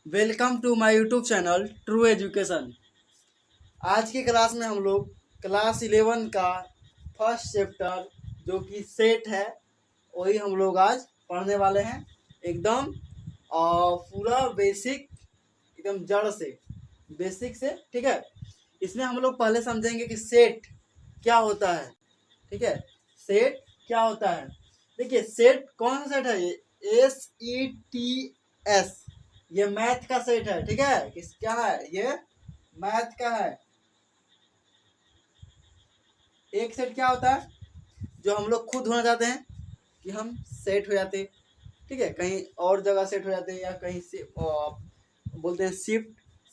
Welcome to my YouTube channel true education. आज की class में हम लोग क्लास 11 का फर्स्ट चैप्टर जो कि सेट है वही हम लोग आज पढ़ने वाले हैं। एकदम पूरा बेसिक, एकदम जड़ से, बेसिक से। ठीक है, इसमें हम लोग पहले समझेंगे कि सेट क्या होता है। ठीक है, सेट क्या होता है। देखिए, सेट कौन सा सेट है? ये SETS, ये मैथ का सेट है। ठीक है, किस क्या है? ये मैथ का है। एक सेट क्या होता है? जो हम लोग खुद होना चाहते हैं कि हम सेट हो जाते। ठीक है, कहीं और जगह सेट हो जाते हैं या कहीं से बोलते हैं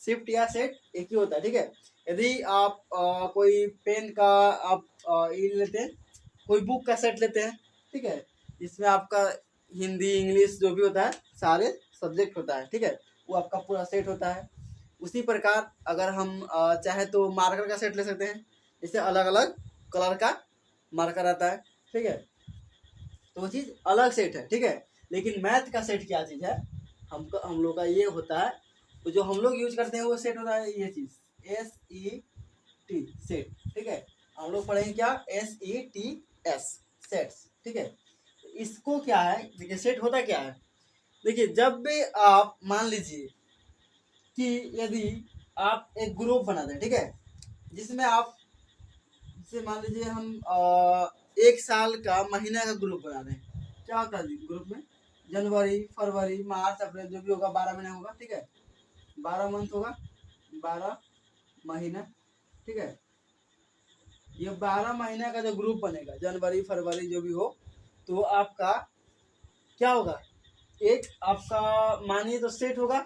शिफ्ट या सेट एक ही होता है। ठीक है, यदि आप कोई पेन का आप ये लेते हैं, कोई बुक का सेट लेते हैं। ठीक है, इसमें आपका हिंदी इंग्लिश जो भी होता है सारे सब्जेक्ट होता है। ठीक है, वो आपका पूरा सेट होता है। उसी प्रकार अगर हम चाहे तो मार्कर का सेट ले सकते हैं। इससे अलग अलग कलर का मार्कर आता है। ठीक है, तो वो चीज़ अलग सेट है। ठीक है, लेकिन मैथ का सेट क्या चीज़ है? हम लोग का ये होता है, तो जो हम लोग यूज करते हैं वो सेट होता है ये चीज़ SET सेट। ठीक है, हम लोग पढ़ेंगे क्या? SETS sets. ठीक है, इसको क्या है? देखिए, सेट होता क्या है। देखिए, जब भी आप मान लीजिए कि यदि आप एक ग्रुप बना दें। ठीक है, जिसमें आप, जैसे मान लीजिए हम एक साल का महीना का ग्रुप बना दें। क्या होता है ग्रुप में? जनवरी, फरवरी, मार्च, अप्रैल, जो भी होगा 12 महीना होगा। ठीक है, 12 मंथ होगा, 12 महीना। ठीक है, ये 12 महीना का जो ग्रुप बनेगा, जनवरी फरवरी जो भी हो, तो आपका क्या होगा? एक आपका मानिए तो सेट होगा।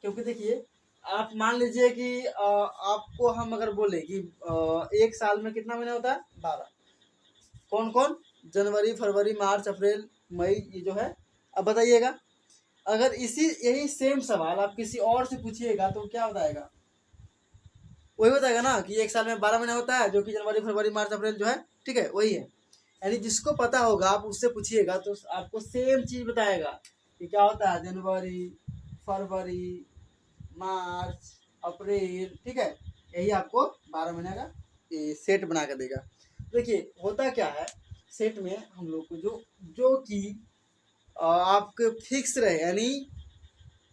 क्योंकि देखिए, आप मान लीजिए कि आपको हम अगर बोले कि एक साल में कितना महीना होता है? 12। कौन कौन? जनवरी फरवरी मार्च अप्रैल मई, ये जो है। अब बताइएगा, अगर यही सेम सवाल आप किसी और से पूछिएगा तो क्या बताएगा? वही बताएगा ना कि एक साल में 12 महीना होता है, जो कि जनवरी फरवरी मार्च अप्रैल जो है। ठीक है, वही है। यानी जिसको पता होगा आप उससे पूछिएगा तो आपको सेम चीज बताएगा कि क्या होता है जनवरी फरवरी मार्च अप्रैल। ठीक है, यही आपको 12 महीने का सेट बना कर देगा। देखिए, होता क्या है सेट में हम लोग को, जो कि आपके फिक्स रहे, यानी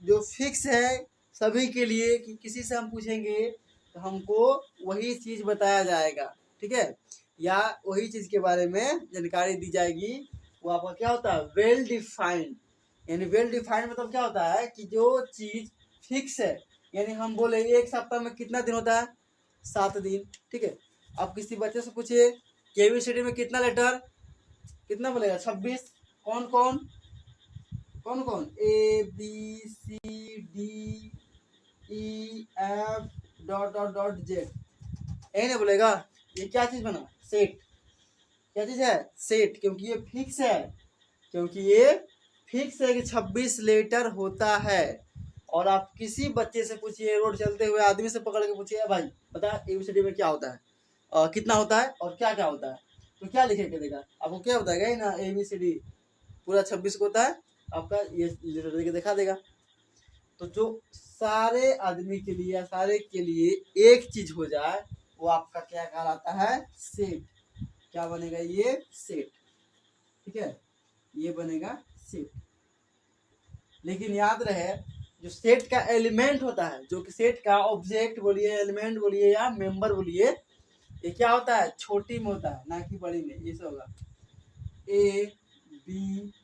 जो फिक्स है सभी के लिए, कि किसी से हम पूछेंगे तो हमको वही चीज़ बताया जाएगा। ठीक है, या वही चीज़ के बारे में जानकारी दी जाएगी। वो आपका क्या होता है? Well defined. यानी वेल डिफाइंड मतलब क्या होता है कि जो चीज़ फिक्स है। यानी हम बोले एक सप्ताह में कितना दिन होता है? 7 दिन। ठीक है, आप किसी बच्चे से पूछिए KBCD में कितना लेटर, कितना बोलेगा? 26। कौन कौन कौन कौन? ABCDEF ... यही नहीं बोलेगा। ये क्या चीज बना? सेट। क्या चीज है? सेट। क्योंकि ये फिक्स है, क्योंकि ये फिक्स है कि 26 लेटर होता है। और आप किसी बच्चे से पूछिए, रोड चलते हुए आदमी से पकड़ के पूछिए, भाई बता ABCD में क्या होता है, कितना होता है और क्या क्या होता है, तो क्या लिखे के देगा? आपको क्या बताएगा? ही ना, ABCD पूरा 26 को होता है, आपका ये लेटर देके दिखा देगा। तो जो सारे आदमी के लिए या सारे के लिए एक चीज हो जाए, वो आपका क्या कहलाता है? सेट। क्या बनेगा? ये सेट। ठीक है, ये बनेगा सेट। लेकिन याद रहे, जो सेट का एलिमेंट होता है, जो कि सेट का ऑब्जेक्ट बोलिए, एलिमेंट बोलिए या मेंबर बोलिए, ये क्या होता है? छोटी में होता है, ना कि बड़ी में। ये सब होगा ABCDEF ...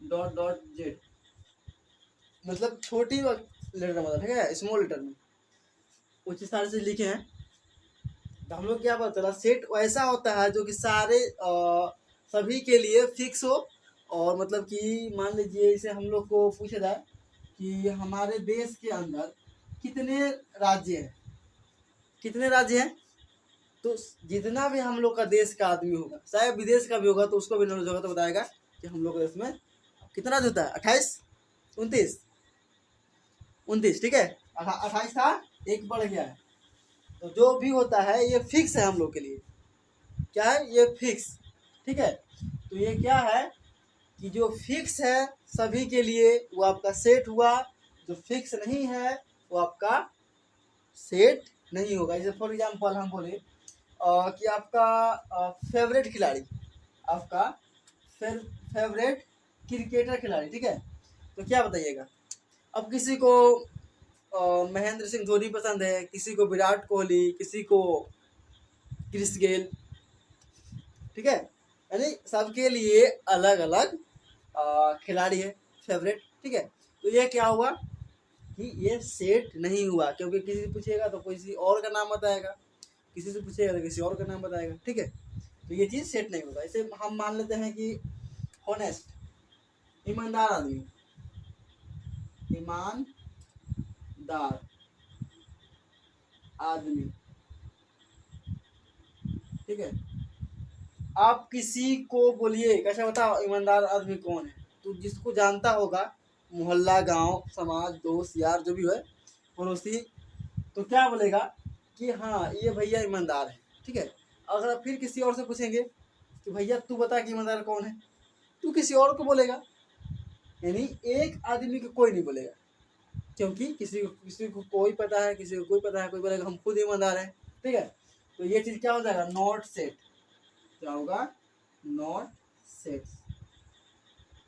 .Z, मतलब छोटी लेटर मतलब। ठीक है, स्मॉल लेटर में कुछ इस तरह से लिखे हैं। तो हम लोग क्या पता चला? सेट ऐसा होता है जो कि सारे सभी के लिए फिक्स हो। और मतलब कि मान लीजिए, इसे हम लोग को पूछा जाए कि हमारे देश के अंदर कितने राज्य हैं, कितने राज्य हैं, तो जितना भी हम लोग का देश का आदमी होगा, चाहे विदेश का भी होगा, तो उसको भी नॉलेज होगा, तो बताएगा कि हम लोग के देश में कितना राज्य होता है? 28, 29, 29। ठीक है, 28 था, एक बढ़ गया है। तो जो भी होता है ये फिक्स है हम लोग के लिए। क्या है? ये फिक्स। ठीक है, तो ये क्या है? कि जो फिक्स है सभी के लिए वो आपका सेट हुआ, जो फिक्स नहीं है वो आपका सेट नहीं होगा। जैसे फॉर एग्जांपल हम बोले कि आपका फेवरेट खिलाड़ी, आपका फेवरेट क्रिकेटर खिलाड़ी, ठीक है, तो क्या बताइएगा। अब किसी को महेंद्र सिंह धोनी पसंद है, किसी को विराट कोहली, किसी को क्रिस गेल, ठीक है, यानी सबके लिए अलग अलग खिलाड़ी है फेवरेट, ठीक है। तो ये क्या हुआ कि ये सेट नहीं हुआ, क्योंकि किसी से पूछेगा तो किसी और का नाम बताएगा, किसी से पूछेगा तो किसी और का नाम बताएगा, ठीक है। तो ये चीज़ सेट नहीं होगा। इसे हम मान लेते हैं कि हॉनेस्ट, ईमानदार आदमी, ईमानदार आदमी, ठीक है। आप किसी को बोलिए कैसा बताओ ईमानदार आदमी कौन है, तो जिसको जानता होगा, मोहल्ला, गांव, समाज, दोस्त, यार, जो भी है, पड़ोसी, तो क्या बोलेगा कि हाँ ये भैया ईमानदार है, ठीक है। अगर आप फिर किसी और से पूछेंगे कि भैया तू बता कि ईमानदार कौन है, तू किसी और को बोलेगा, यानी एक आदमी को कोई नहीं बोलेगा, क्योंकि किसी को कोई पता है, किसी को कोई पता है, कोई बोलेगा हम खुद ईमानदार हैं, ठीक है। तो ये चीज़ क्या हो जाएगा, नॉट सेट, क्या होगा, नॉट सेट,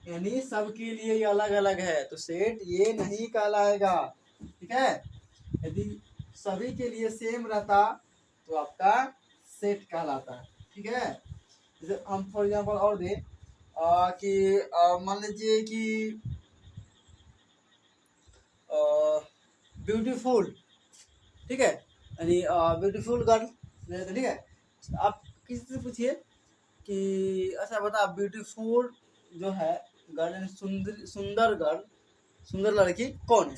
यानी सबके लिए ये अलग अलग है, तो सेट ये नहीं कहलाएगा, ठीक है। यदि सभी के लिए सेम रहता तो आपका सेट कहलाता है, ठीक है। जैसे हम फॉर एग्जांपल और दें कि मान लीजिए कि ब्यूटीफुल, ठीक है, यानी ब्यूटीफुल गर्ल, ठीक है। आप किसी से पूछिए कि अच्छा बता ब्यूटीफुल जो है गर्ल, यानी सुंदर सुंदर गर्ल, सुंदर लड़की कौन है,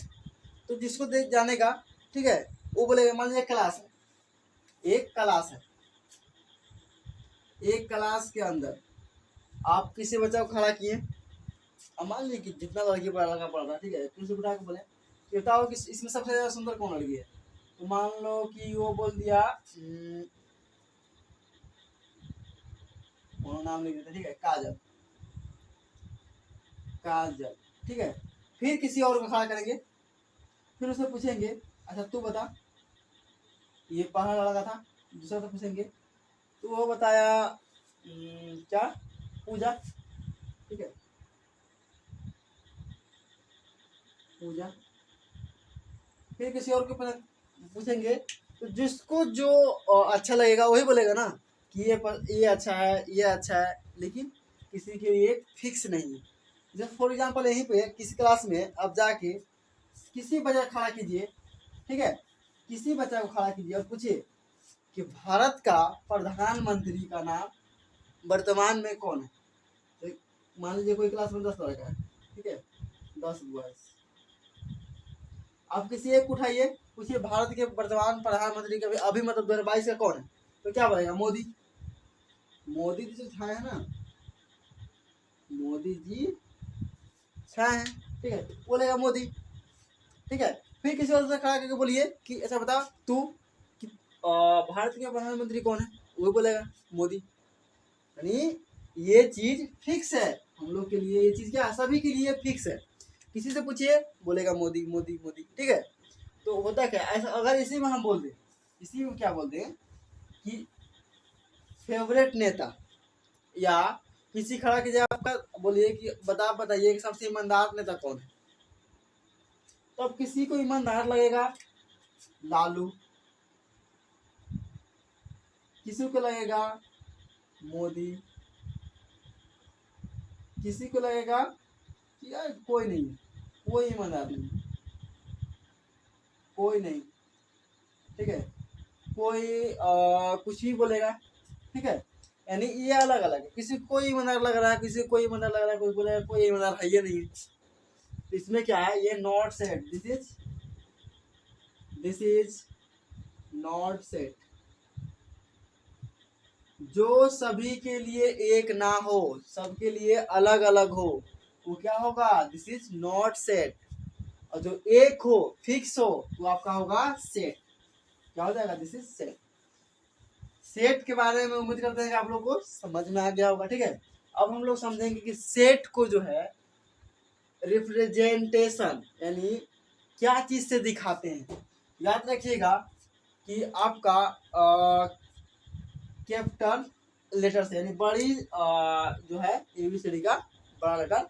तो जिसको देख जानेगा, ठीक है, वो बोलेगा। मान लीजिए क्लास है, एक क्लास है, एक क्लास के अंदर आप किसी बच्चा को खड़ा किए, अब मान लीजिए कि जितना लड़की लड़का पढ़ रहा है, ठीक है, फिर से बिठा के बोले कि बताओ कि इसमें सबसे ज़्यादा सुंदर कौन लड़की है, तो मान लो कि वो बोल दिया नाम लिख देते, ठीक है, काजल, काजल, ठीक है। फिर किसी और को खड़ा करेंगे, फिर उससे पूछेंगे अच्छा तू बता, ये पढ़ने लगा था, दूसरा से पूछेंगे तो वो बताया क्या, पूजा, ठीक है, पूजा। फिर किसी और को पूछेंगे, तो जिसको जो अच्छा लगेगा वही बोलेगा ना कि ये अच्छा है, ये अच्छा है, लेकिन किसी के लिए फिक्स नहीं है। जैसे फॉर एग्जांपल यहीं पे किसी क्लास में अब जाके किसी बच्चा खड़ा कीजिए, ठीक है, किसी बच्चा को खड़ा कीजिए और पूछिए कि भारत का प्रधानमंत्री का नाम वर्तमान में कौन है, तो मान लीजिए कोई क्लास में 10 लड़का है, ठीक है, 10 बॉयज, आप किसी एक उठाइए, पूछिए भारत के वर्तमान प्रधानमंत्री का अभी मतलब 2022 का कौन है, तो क्या बोलेगा, मोदी, मोदी जी छाए है ना, मोदी जी छाए हैं, ठीक है, बोलेगा मोदी, ठीक है। फिर किसी और से खड़ा करके बोलिए कि ऐसा बता तू कि भारत के प्रधानमंत्री कौन है, वो बोलेगा मोदी, यानी ये चीज फिक्स है हम लोग के लिए, ये चीज क्या सभी के लिए फिक्स है। किसी से पूछिए बोलेगा मोदी मोदी मोदी, ठीक है। तो होता क्या ऐसा, अगर इसी में हम बोल दें, इसी में क्या बोलते हैं कि फेवरेट नेता, या किसी खड़ा कीजिए आपका, बोलिए कि बताइए कि सबसे ईमानदार नेता कौन है, तो अब किसी को ईमानदार लगेगा लालू, किसी को लगेगा मोदी, किसी को लगेगा कि यार कोई नहीं, कोई ईमानदार नहीं, कोई नहीं, ठीक है, कोई कुछ भी बोलेगा, ठीक है, यानी ये अलग अलग है, किसी को कोई ईमानदार लग रहा है, किसी को कोई ईमानदार लग रहा है, कोई बोलेगा कोई ईमानदार है ये नहीं है। तो इसमें क्या है, ये not set, this is not set, जो सभी के लिए एक ना हो, सबके लिए अलग अलग हो, वो क्या होगा, दिस इज नॉट सेट, और जो एक हो फिक्स हो वो आपका होगा सेट, क्या हो जाएगा, दिस इज सेट। सेट के बारे में उम्मीद करते हैं कि आप लोगों को समझ में आ गया होगा, ठीक है। अब हम लोग समझेंगे कि सेट को जो है रिप्रेजेंटेशन यानी क्या चीज से दिखाते हैं। याद रखिएगा कि आपका कैपिटल लेटर से यानी बड़ी जो है ABCD का बड़ा लेटर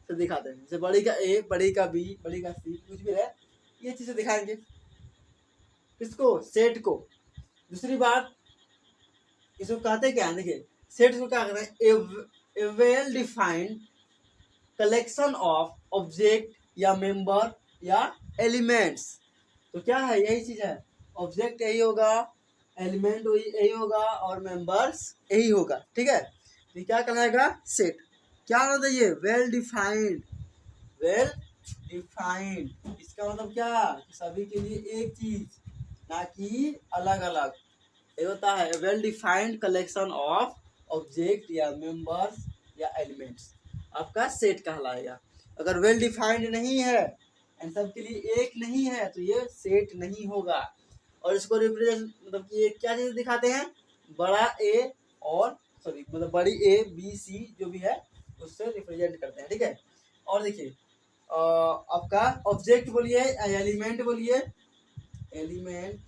से दिखाते हैं। जैसे बड़ी का A, बड़ी का B, बड़ी का C, कुछ भी है ये चीजें दिखाएंगे इसको सेट को। दूसरी बात इसको कहते क्या है, देखिए सेट को क्या कहते हैं, a well defined collection of object या मेंबर या एलिमेंट्स। तो क्या है, यही चीज है, ऑब्जेक्ट यही होगा, एलिमेंट यही होगा और मेंबर्स यही होगा। ठीक है, तो क्या कहलाएगा सेट। क्या होता है ये, वेल डिफाइंड। वेल डिफाइंड इसका मतलब क्या, सभी के लिए एक चीज ना कि अलग अलग। ये होता है well defined collection of object या मेंबर्स या एलिमेंट्स, आपका सेट कहलाएगा। अगर वेल डिफाइंड नहीं है एंड सबके लिए एक नहीं है तो ये सेट नहीं होगा। और इसको रिप्रेजेंट मतलब कि ये क्या चीज दिखाते हैं, बड़ा ए और सॉरी मतलब बड़ी ABC जो भी है उससे रिप्रेजेंट करते हैं। ठीक है, और देखिए आपका ऑब्जेक्ट बोलिए, एलिमेंट बोलिए, एलिमेंट।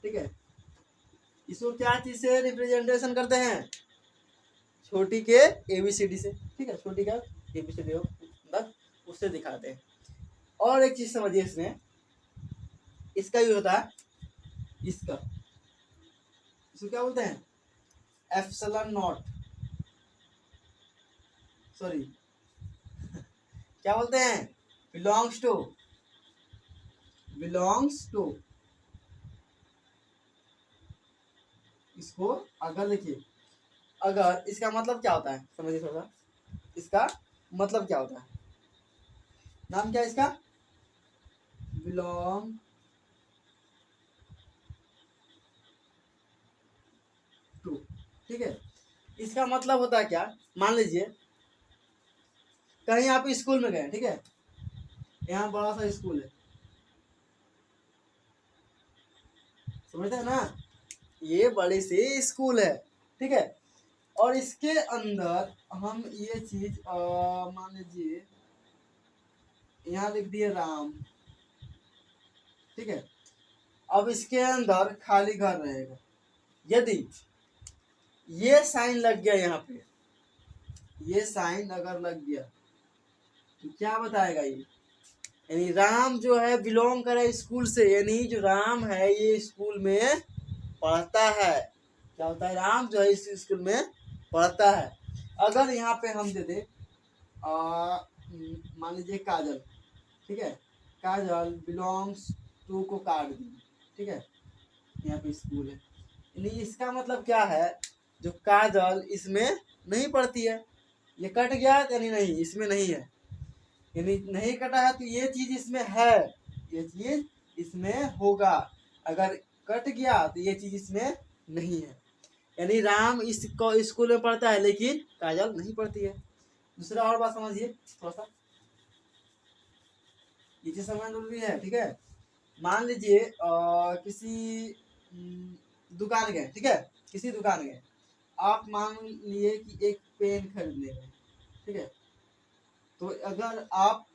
ठीक है, इसको क्या चीज से रिप्रेजेंटेशन करते हैं, छोटी के ABCD से। ठीक है, छोटी का ABCD मतलब उससे दिखाते हैं। और एक चीज समझिए इसमें, इसका यूज होता है, इसको क्या बोलते हैं, एप्सिलॉन नॉट, सॉरी क्या बोलते हैं, बिलोंग्स टू, बिलोंग्स टू। इसको अगर देखिए, अगर इसका मतलब क्या होता है समझिए थोड़ा, इसका मतलब क्या होता है, नाम क्या है इसका, बिलोंग टू। ठीक है, इसका मतलब होता है क्या, मान लीजिए कहीं आप स्कूल में गए, ठीक है, यहाँ बड़ा सा स्कूल है, समझते हैं ना, ये बड़ी सी स्कूल है। ठीक है, और इसके अंदर हम ये चीज मान लीजिए यहाँ लिख दिए राम। ठीक है, अब इसके अंदर खाली घर रहेगा, यदि ये साइन लग गया यहाँ पे, ये साइन अगर लग गया तो क्या बताएगा ये, यानी राम जो है बिलोंग करे स्कूल से, यानी जो राम है ये स्कूल में पढ़ता है। क्या होता है, राम जो है इस स्कूल में पढ़ता है। अगर यहाँ पे हम दे दे मान लीजिए काजल, ठीक है, काजल बिलोंग्स टू को काट दी। ठीक है, यहाँ पे स्कूल है, यानी इसका मतलब क्या है, जो काजल इसमें नहीं पढ़ती है, ये कट गया यानी नहीं इसमें नहीं है, यानी नहीं कटा है तो ये चीज इसमें है, ये चीज इसमें होगा। अगर कट गया तो ये चीज इसमें नहीं है, यानी राम इसको स्कूल में पढ़ता है लेकिन काजल नहीं पढ़ती है। दूसरा और बात समझिए थोड़ा सा, ये चीज समझना जरूरी है। ठीक है, मान लीजिए किसी दुकान गए, ठीक है, किसी दुकान गए, आप मान लिए कि एक पेन खरीदने गए। ठीक है, तो अगर आप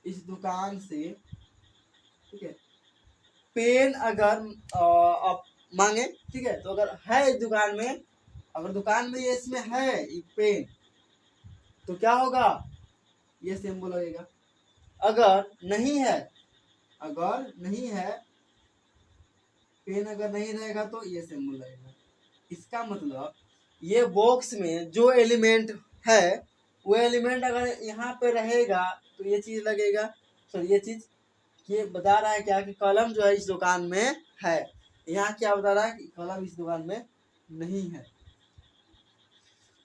इस दुकान से, ठीक है, पेन अगर आप मांगे, ठीक है, तो अगर है इस दुकान में, अगर दुकान में ये इसमें है एक पेन तो क्या होगा, ये सिंबल लगेगा। अगर नहीं है, अगर नहीं है पेन अगर नहीं रहेगा तो ये सिंबल लगेगा। इसका मतलब ये बॉक्स में जो एलिमेंट है वो एलिमेंट अगर यहाँ पे रहेगा तो ये चीज लगेगा। सॉरी ये चीज, ये बता रहा है क्या कि कलम जो है इस दुकान में है, यहाँ क्या बता रहा है कि कलम इस दुकान में नहीं है।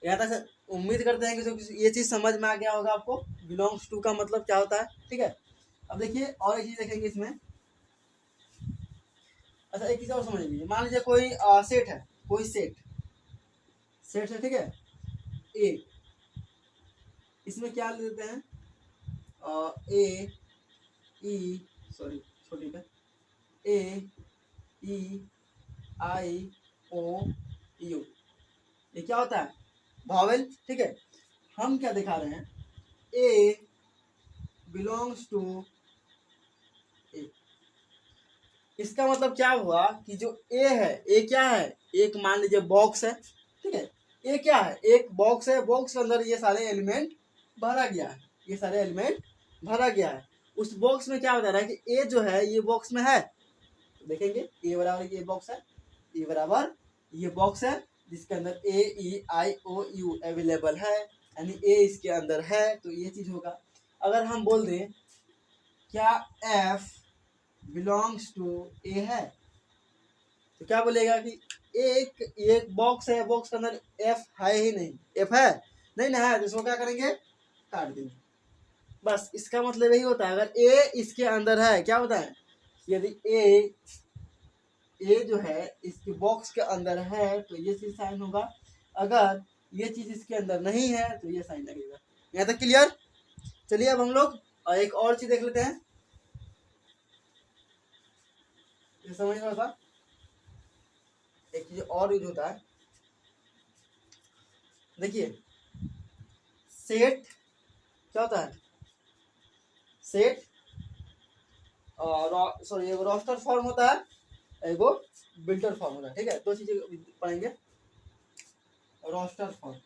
यहाँ तक उम्मीद करते हैं कि जो ये चीज समझ में आ गया होगा आपको, बिलोंग्स टू का मतलब क्या होता है। ठीक है, अब देखिए और एक चीज देखेंगे इसमें। अच्छा एक चीज और समझ लीजिए, मान लीजिए कोई सेट है, कोई सेट है, ठीक है, ए, इसमें क्या ले लेते हैं, ए ई सॉरी छोटी का ए ई आई ओ यू, ये क्या होता है, वॉवेल, ठीक है। हम क्या दिखा रहे हैं, ए बिलोंग्स टू ए। इसका मतलब क्या हुआ कि जो ए है, ए क्या है, एक मान लीजिए बॉक्स है, ठीक है। ए क्या है, एक बॉक्स है, बॉक्स के अंदर ये सारे एलिमेंट भरा गया है, ये सारे एलिमेंट भरा गया है। उस बॉक्स में क्या बता रहा है कि ए जो है ये बॉक्स में है, तो देखेंगे ए बराबर ये बॉक्स है, ए बराबर ये बॉक्स है जिसके अंदर ए ई आई ओ यू अवेलेबल है, यानी ए इसके अंदर है, तो ये चीज होगा। अगर हम बोल दें क्या एफ बिलोंग्स टू ए है, तो क्या बोलेगा कि एक बॉक्स है, बॉक्स के अंदर एफ है ही नहीं, एफ है नहीं ना है, तो इसको क्या करेंगे, काट देंगे। बस इसका मतलब यही होता है, अगर ए इसके अंदर है, क्या होता है, यदि ए जो है इसके बॉक्स के अंदर है तो ये चीज साइन होगा, अगर ये चीज इसके अंदर नहीं है तो ये साइन लगेगा। यहाँ तक क्लियर। चलिए अब हम लोग और एक और चीज देख लेते हैं, ये समझ में था। एक चीज और यूज होता है, देखिए सेट क्या होता है, सेट और सॉरी एक रोस्टर फॉर्म होता है, एगो बिल्टर फॉर्म होता है, ठीक है। दो चीजें पढ़ेंगे, रोस्टर फॉर्म,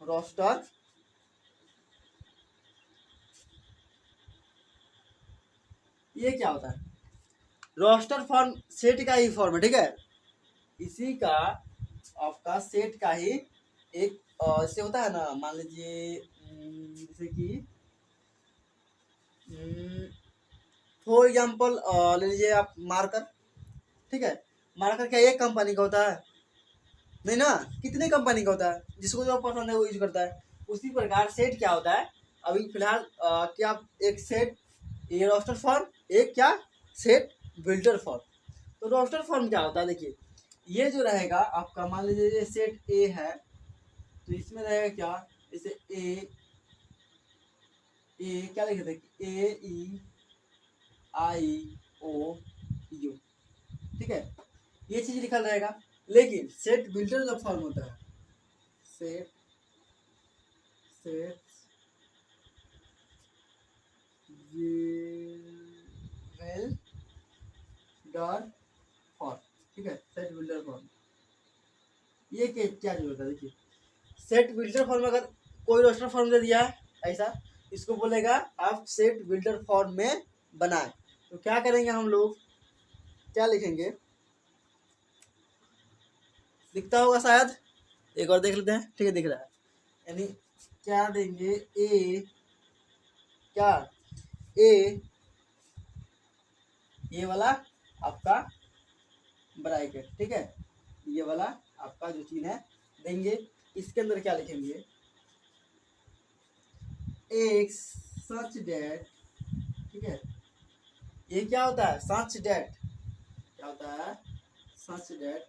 रोस्टर ये क्या होता है, रोस्टर फॉर्म सेट का ही फॉर्म है, ठीक है। इसी का आपका सेट का ही एक से होता है ना, मान लीजिए जैसे कि फॉर एग्जाम्पल ले लीजिए आप मार्कर, ठीक है। मार्कर क्या एक कंपनी का होता है, नहीं ना, कितने कंपनी का होता है, जिसको जो पसंद है वो यूज करता है। उसी प्रकार सेट क्या होता है, अभी फिलहाल क्या एक सेट ये रोस्टर फॉर्म, एक क्या सेट बिल्डर फॉर्म। तो रोस्टर फॉर्म क्या होता है, देखिए ये जो रहेगा आपका, मान लीजिए सेट ए है, तो इसमें रहेगा क्या, जैसे ए क्या लिखे थे, ए ई आई ओ यू, ठीक है, ये चीज लिखा रहेगा। लेकिन सेट बिल्डर का फॉर्म होता है, सेट सेट बिल्डर फॉर्म, ठीक है, सेट बिल्डर फॉर्म। ये क्या जरूरत है, देखिए सेट बिल्डर फॉर्म अगर कोई रोस्टर फॉर्म दे दिया है ऐसा, इसको बोलेगा आप सेट बिल्डर फॉर्म में बनाए, तो क्या करेंगे हम लोग, क्या लिखेंगे, दिखता होगा शायद, एक और देख लेते हैं, ठीक है दिख रहा है, यानी क्या देंगे, ए क्या ए ये वाला आपका ब्रैकेट, ठीक है, ये वाला आपका जो चीज है देंगे, इसके अंदर क्या लिखेंगे, एक्स सच डेट, ठीक है। ये क्या होता है, सच डेट, क्या होता है, सच डेट,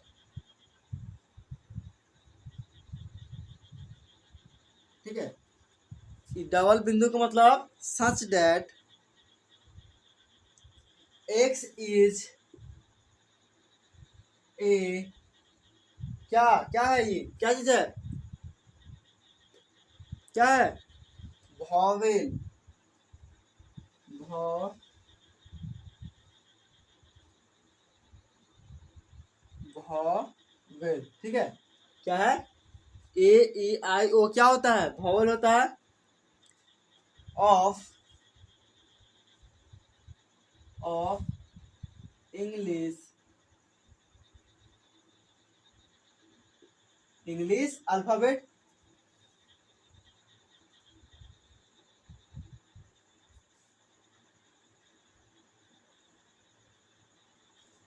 ठीक है। डबल बिंदु का मतलब सच डेट एक्स इज ए, क्या क्या है, ये क्या चीज है, क्या है, वॉवेल, वॉवेल, ठीक है। क्या है, ए ई आई ओ क्या होता है, वॉवेल होता है ऑफ इंग्लिश अल्फाबेट,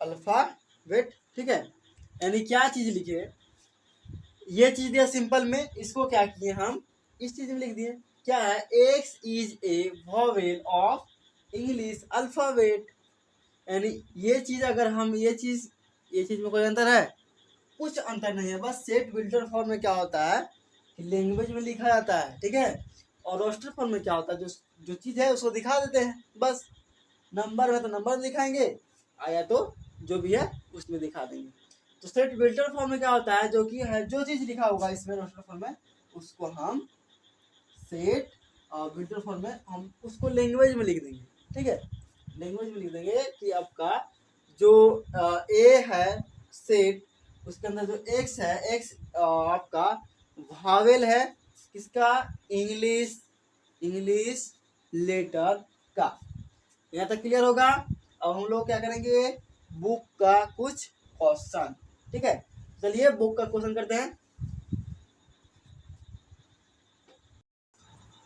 अल्फाबेट, ठीक है। यानी क्या चीज लिखे, ये चीज दिया सिंपल में, इसको क्या किए हम इस चीज में लिख दिए, क्या है, x is a vowel of English alphabet. यानी ये चीज अगर हम ये चीज में कोई अंतर है, कुछ अंतर नहीं है, बस सेट बिल्डर फॉर्म में क्या होता है कि लैंग्वेज में लिखा जाता है, ठीक है, और रोस्टर फॉर्म में क्या होता है, जो चीज है उसको दिखा देते हैं, बस नंबर में तो नंबर दिखाएंगे, आया तो जो भी है उसमें दिखा देंगे। तो सेट वेक्टर फॉर्म में क्या होता है, जो कि है जो चीज लिखा होगा इसमें वेक्टर फॉर्म में, उसको हम सेट वेक्टर फॉर्म में हम उसको लैंग्वेज में लिख देंगे। ठीक है, लैंग्वेज में लिख देंगे कि आपका जो ए है सेट, उसके अंदर जो एक्स है, एक्स आपका वावेल है किसका, इंग्लिश लेटर का। यहाँ तक क्लियर होगा। अब हम लोग क्या करेंगे, बुक का कुछ क्वेश्चन। ठीक है, चलिए बुक का क्वेश्चन करते हैं।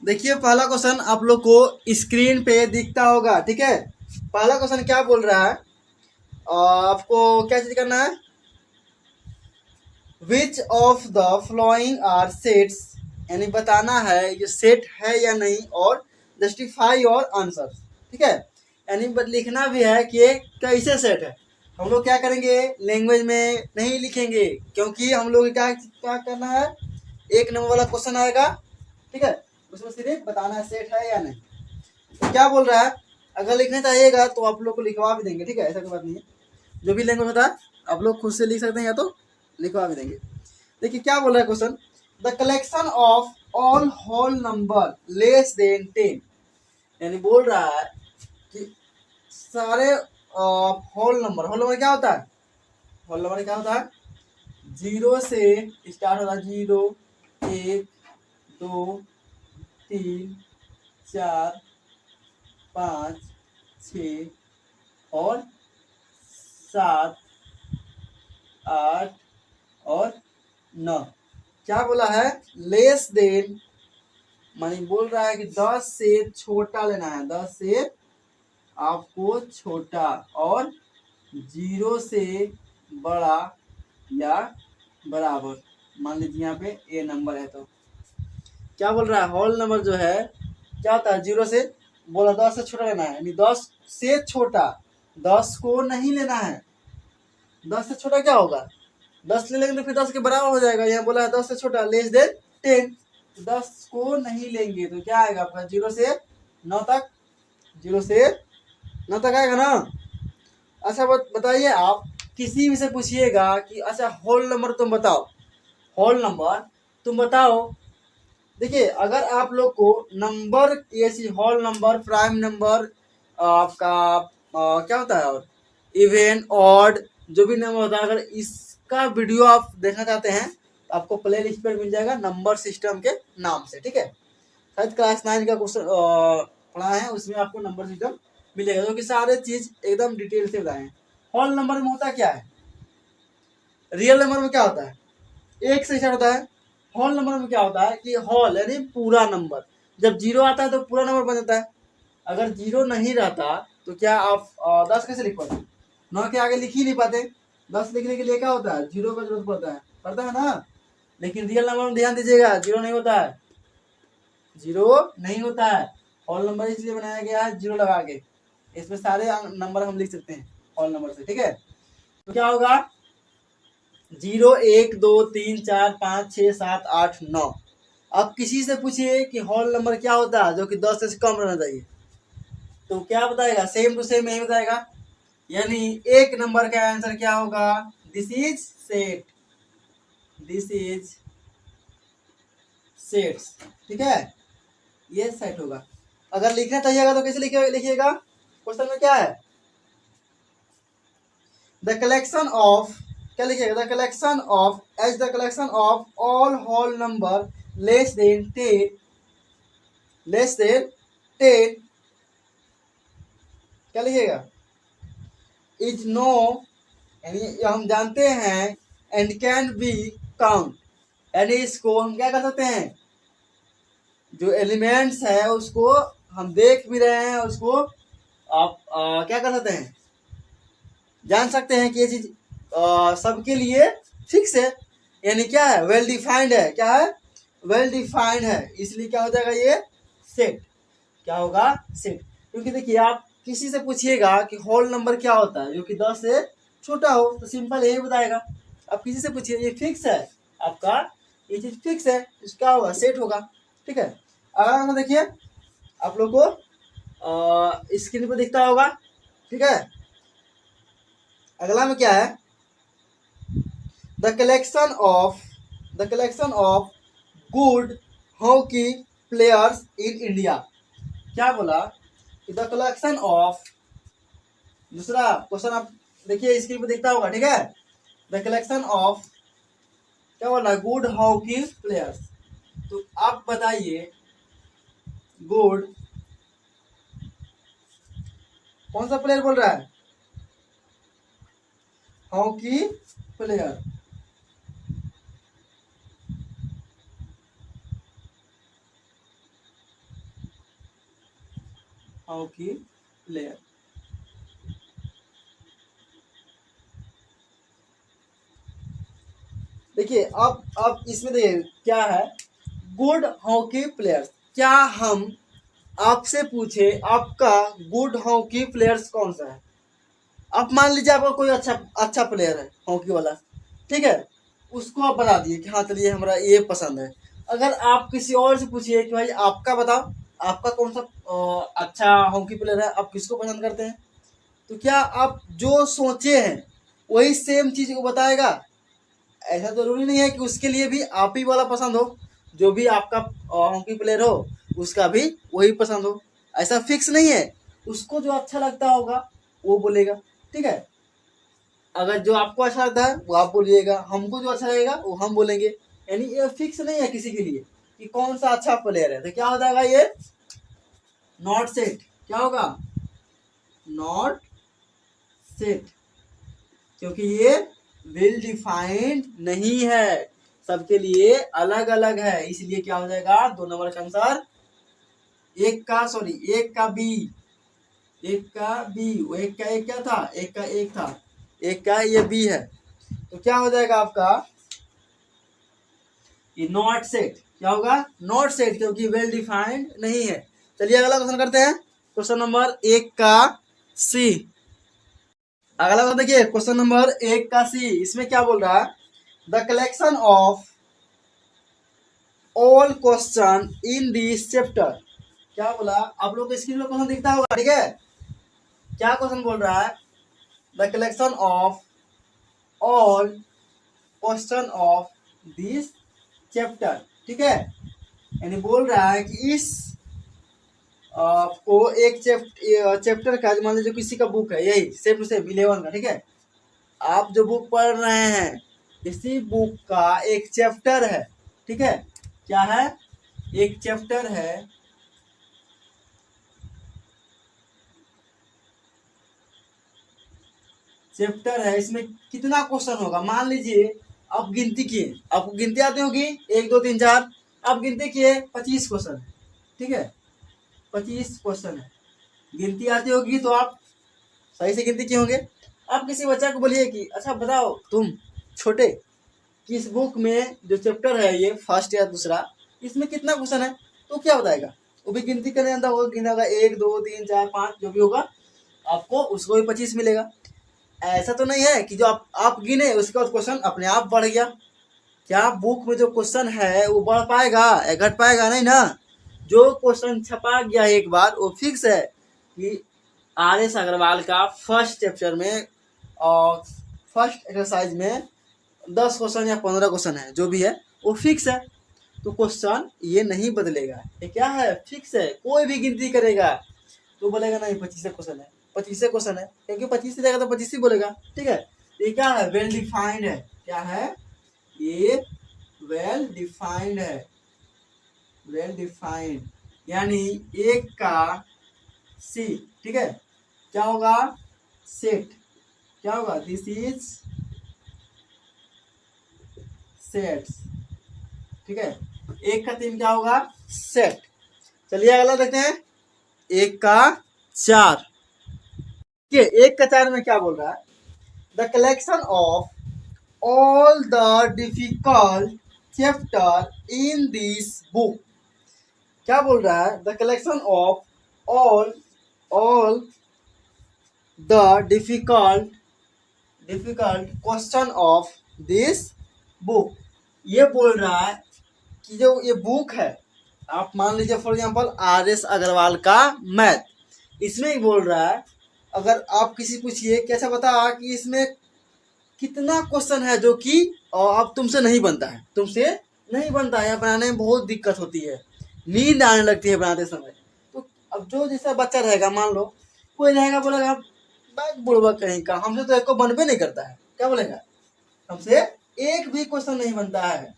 देखिए पहला क्वेश्चन आप लोग को स्क्रीन पे दिखता होगा। ठीक है, पहला क्वेश्चन क्या बोल रहा है, आपको क्या चीज करना है, which of the following are sets, यानी बताना है ये सेट है या नहीं, और जस्टिफाई योर आंसर। ठीक है, यानी लिखना भी है कि ये कैसे सेट है। हम लोग क्या करेंगे, लैंग्वेज में नहीं लिखेंगे, क्योंकि हम लोग क्या क्या करना है, एक नंबर वाला क्वेश्चन आएगा। ठीक है, उसमें सिर्फ बताना है सेट है या नहीं। तो क्या बोल रहा है, अगर लिखना चाहिएगा तो आप लोग को लिखवा भी देंगे। ठीक है, ऐसा कोई बात नहीं है, जो भी लैंग्वेज होता है आप लोग खुद से लिख सकते हैं या तो लिखवा भी देंगे। देखिए क्या बोल रहा है question, the collection of all whole number less than 10, यानी बोल रहा है कि सारे होल नंबर क्या होता है, होल नंबर क्या होता है, 0 से स्टार्ट होता है, 0 1 2 3 4 5 6 और 7 8 और 9। क्या बोला है, लेस देन, मानी बोल रहा है कि 10 से छोटा लेना है, 10 से आपको छोटा, और 0 से बड़ा या बराबर। मान लीजिए यहाँ पे ए नंबर है, तो क्या बोल रहा है, होल नंबर जो है क्या होता है, 0 से बोला 10 से छोटा लेना है, यानी 10 से छोटा, 10 को नहीं लेना है। 10 से छोटा क्या होगा, 10 ले लेंगे तो फिर 10 के बराबर हो जाएगा। यहाँ बोला है 10 से छोटा लेस देन 10, 10 को नहीं लेंगे तो क्या आएगा आपका 0 से 9 तक, 0 से 9 तक आएगा ना। अच्छा बताइए, आप किसी भी से पूछिएगा कि अच्छा होल नंबर तुम बताओ, होल नंबर तुम बताओ। देखिए अगर आप लोग को नंबर ये होल नंबर, प्राइम नंबर, आपका क्या होता है, और इवन ऑड, जो भी नंबर होता है, अगर इसका वीडियो आप देखना चाहते हैं तो आपको प्ले लिस्ट पर मिल जाएगा नंबर सिस्टम के नाम से। ठीक है, शायद क्लास 9 का क्वेश्चन पढ़ा है, उसमें आपको नंबर सिस्टम मिलेगा, जो कि सारे चीज एकदम डिटेल से बताए हैं। होल नंबर में होता क्या है, रियल नंबर में क्या होता है, एक से स्टार्ट होता है। होल नंबर में क्या होता है कि होल यानी पूरा नंबर, जब 0 आता है तो पूरा नंबर बन जाता है। अगर 0 नहीं रहता तो क्या आप 10 कैसे लिख पाते, 9 के आगे लिख ही नहीं पाते। 10 लिखने के लिए क्या होता है, 0 का जरूरत पड़ता है ना। लेकिन रियल नंबर में ध्यान दीजिएगा, 0 नहीं होता है, 0 नहीं होता है। होल नंबर इसलिए बनाया गया है 0 लगा के, इसमें सारे नंबर हम लिख सकते हैं होल नंबर से। ठीक है, तो क्या होगा, 0 1 2 3 4 5 6 7 8 9। अब किसी से पूछिए कि होल नंबर क्या होता है जो कि 10 से कम रहना चाहिए, तो क्या बताएगा, सेम टू सेम यही बताएगा। यानी एक नंबर का आंसर क्या होगा, this is set, this is sets. ठीक है, ये सेट होगा। अगर लिखना चाहिएगा तो कैसे लिखिएगा, क्वेश्चन में क्या है, द कलेक्शन ऑफ, क्या लिखिएगा, the collection of, as the collection of all whole number less than 10, less than 10, क्या लिखिएगा, इज नो, यानी हम जानते हैं, एंड कैन बी काउंट, यानी इसको हम क्या कर सकते हैं, जो एलिमेंट्स है उसको हम देख भी रहे हैं, उसको आप क्या कर सकते हैं, जान सकते हैं कि ये चीज सबके लिए फिक्स है, यानी क्या है, वेल डिफाइंड है। क्या है, वेल डिफाइंड है, इसलिए क्या हो जाएगा, ये सेट। क्या होगा, सेट। क्योंकि देखिए आप किसी से पूछिएगा कि होल नंबर क्या होता है जो कि 10 से छोटा हो, तो सिंपल यही बताएगा। आप किसी से पूछिए, ये फिक्स है आपका, ये चीज फिक्स है, इसका होगा सेट होगा। ठीक है, अगर देखिए आप लोग को स्क्रीन पर दिखता होगा। ठीक है, अगला में क्या है, the collection of good hockey players in India. क्या बोला कि द कलेक्शन ऑफ, दूसरा क्वेश्चन आप देखिए स्क्रीन पे दिखता होगा, ठीक है। द कलेक्शन ऑफ क्या बोला, गुड हॉकी प्लेयर्स। तो आप बताइए गुड, कौन सा प्लेयर बोल रहा है, हॉकी प्लेयर। हॉकी प्लेयर, देखिए अब इसमें देखिए क्या है, गुड हॉकी प्लेयर्स। क्या हम आपसे पूछे आपका गुड हॉकी प्लेयर्स कौन सा है। आप मान लीजिए आपका कोई अच्छा प्लेयर है हॉकी वाला, ठीक है, उसको आप बता दिए कि हाँ चलिए हमारा ये पसंद है। अगर आप किसी और से पूछिए कि भाई आपका बताओ, आपका कौन सा अच्छा हॉकी प्लेयर है, आप किसको पसंद करते हैं, तो क्या आप जो सोचे हैं वही सेम चीज़ को बताएगा। ऐसा जरूरी नहीं है कि उसके लिए भी आप ही वाला पसंद हो, जो भी आपका हॉकी प्लेयर हो उसका भी वही पसंद हो, ऐसा फिक्स नहीं है। उसको जो अच्छा लगता होगा वो बोलेगा, ठीक है। अगर जो आपको अच्छा लगता है वो आप बोलिएगा, हमको जो अच्छा लगेगा वो हम बोलेंगे। यानी ये फिक्स नहीं है किसी के लिए कि कौन सा अच्छा प्लेयर है। तो क्या हो जाएगा ये, नॉट सेट। क्या होगा, नॉट सेट, क्योंकि ये वेल डिफाइंड नहीं है, सबके लिए अलग अलग है। इसलिए क्या हो जाएगा, 2 नंबर का आंसर एक का बी, एक का बी, वो एक का एक क्या था, एक का एक था, एक का ये बी है। तो क्या हो जाएगा आपका ये नॉट सेट। क्या होगा, नॉट सेट, क्योंकि वेल डिफाइंड नहीं है। चलिए अगला क्वेश्चन करते हैं, क्वेश्चन नंबर 1 का सी। अगला क्वेश्चन देखिए, क्वेश्चन नंबर 1 का सी। इसमें क्या बोल रहा है, the collection of all question in this chapter. क्या बोला, आप लोग को स्क्रीन में क्वेश्चन दिखता होगा, ठीक है। क्या क्वेश्चन बोल रहा है, the collection of all question of this chapter, ठीक है। यानी बोल रहा है कि इस आपको एक चैप्टर का, मान लीजिए किसी का बुक है यही सेम टू सेम 11 का, ठीक है। आप जो बुक पढ़ रहे हैं इसी बुक का एक चैप्टर है, ठीक है। क्या है, एक चैप्टर है, चैप्टर है। इसमें कितना क्वेश्चन होगा, मान लीजिए आप गिनती किए, आपको गिनती आती होगी 1 2 3 4, आप गिनती किए 25 क्वेश्चन, ठीक है, 25 क्वेश्चन है। गिनती आती होगी तो आप सही से गिनती किए होंगे। आप किसी बच्चा को बोलिए कि अच्छा बताओ तुम छोटे कि इस बुक में जो चैप्टर है ये फर्स्ट या दूसरा, इसमें कितना क्वेश्चन है, तो क्या बताएगा, वो भी गिनती करने आता होगा, गिना होगा 1 2 3 4 5 जो भी होगा, आपको उसको भी 25 मिलेगा। ऐसा तो नहीं है कि जो आप गिने उसके बाद क्वेश्चन अपने आप बढ़ गया। क्या बुक में जो क्वेश्चन है वो बढ़ पाएगा या घट पाएगा, नहीं ना। जो क्वेश्चन छपा गया एक बार वो फिक्स है कि RS अग्रवाल का फर्स्ट चैप्टर में और फर्स्ट एक्सरसाइज में 10 क्वेश्चन या 15 क्वेश्चन है, जो भी है वो फिक्स है। तो क्वेश्चन ये नहीं बदलेगा, ये क्या है, फिक्स है। कोई भी गिनती करेगा तो बोलेगा नहीं 25 क्वेश्चन है, 25 क्वेश्चन है, क्योंकि 25 से जाएगा तो 25 ही बोलेगा, ठीक है। ये क्या है, वेल डिफाइंड है। क्या है, ये वेल डिफाइंड है, वेल डिफाइंड, यानी 1 का सी, ठीक है। क्या होगा, सेट। क्या होगा, दिस इज सेट्स, ठीक है। 1 का 3 क्या होगा, सेट। चलिए अगला देखते हैं, 1 का 4। 1 का 4 में क्या बोल रहा है, the collection of all the difficult chapter in this book. क्या बोल रहा है, the collection of all the difficult question of this book. ये बोल रहा है कि जो ये बुक है, आप मान लीजिए फॉर एग्जांपल RS अग्रवाल का मैथ, इसमें ही बोल रहा है, अगर आप किसी पूछिए कैसा बता कि इसमें कितना क्वेश्चन है जो कि और अब तुमसे नहीं बनता है, तुमसे नहीं बनता है, बनाने में बहुत दिक्कत होती है, नींद आने लगती है बनाते समय। तो अब जो जैसा बच्चा रहेगा, मान लो कोई रहेगा बोलेगा बैग बुड़बक कहीं का, हमसे तो एक को बनबे नहीं करता है, क्या बोलेगा, हमसे एक भी क्वेश्चन नहीं बनता है,